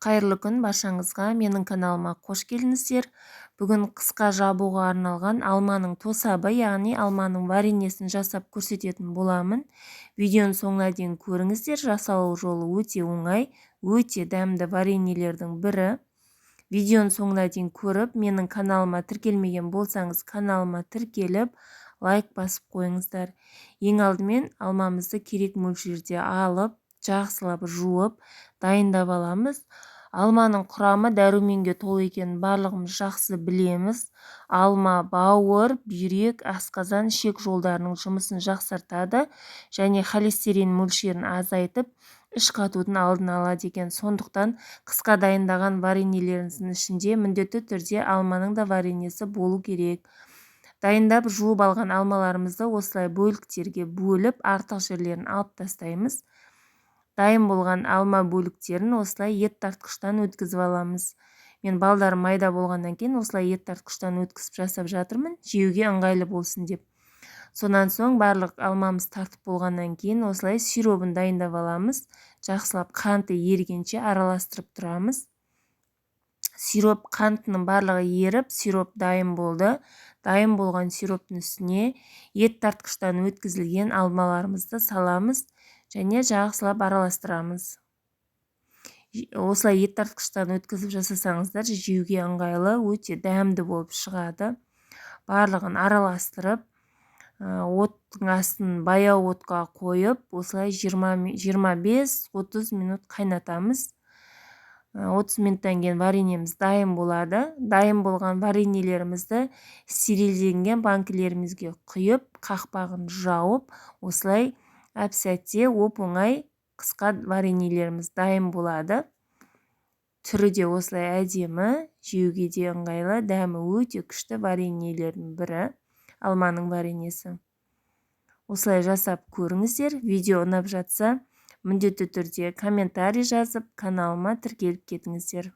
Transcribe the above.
Қайырлы күн баршаңызға, менің каналыма қош келдіңіздер. Бүгін қысқа жабуға арналған алманың тосабы, яғни алманың вареньесін жасап көрсететін боламын. Видеоның соңына дейін көріңіздер. Жасалу жолы өте оңай, өте дәмді вареньелердің бірі. Видеоның соңына дейін көріп, менің каналыма тіркелмеген болсаңыз, каналыма тіркеліп, лайк басып қойыңыздар. Ең алдымен алмамызды керек мөлшерде алып, жақсылап жуып, дайындап аламыз. Алманың құрамы дәруменге толы екенін барлығымыз жақсы білеміз. Алма бауыр, бүйрек, асқазан, ішек жолдарының жұмысын жақсартады және холестерин мөлшерін азайтып, іш қатудың алдын алады екен. Сондықтан қысқа дайындаған вареньелеріңіздің ішінде міндетті түрде алманың да вареньесі болу керек. Дайындап жуып алған алмаларымызды осылай бөліктерге бөліп, артық жерлерін алып тастаймыз. Дайын болған алма бөліктерін осылай ет тартқыштан өткізіп аламыз. Мен балдарым майда болғаннан кейін осылай ет тартқыштан өткізіп жасап жатырмын, жеуге ыңғайлы болсын деп. Сонан соң барлық алмамыз тартып болғаннан кейін осылай сиробын дайындап аламыз. Жақсылап қанты ерігенше араластырып тұрамыз. Сироп қантының барлығы еріп, сироп дайын болды. Дайын болған сироптың үстіне ет тартқыштан өткізілген алмаларымызды саламыз және жақсылап араластырамыз. Осылай ет тартқыштан өткізіп жасасаңыздар, жеуге ыңғайлы, өте дәмді болып шығады. Барлығын араластырып, оттың астын баяу отқа қойып, осылай 25-30 минут қайнатамыз. 30 минуттан кейін вареньеміз дайын болады. Дайын болған вареньелерімізді стерилденген банкілерімізге құйып, қақпағын жауып, осылай әп-сәтте оп-оңай қысқа вареньелеріміз дайын болады. Түрі де осылай әдемі, жеуге де ыңғайлы, дәмі өте күшті вареньелердің бірі, алманың вареньесі. Осылай жасап көріңіздер. Видео ұнап жатса, міндетті түрде комментарий жазып, каналыма тіркеліп кетіңіздер.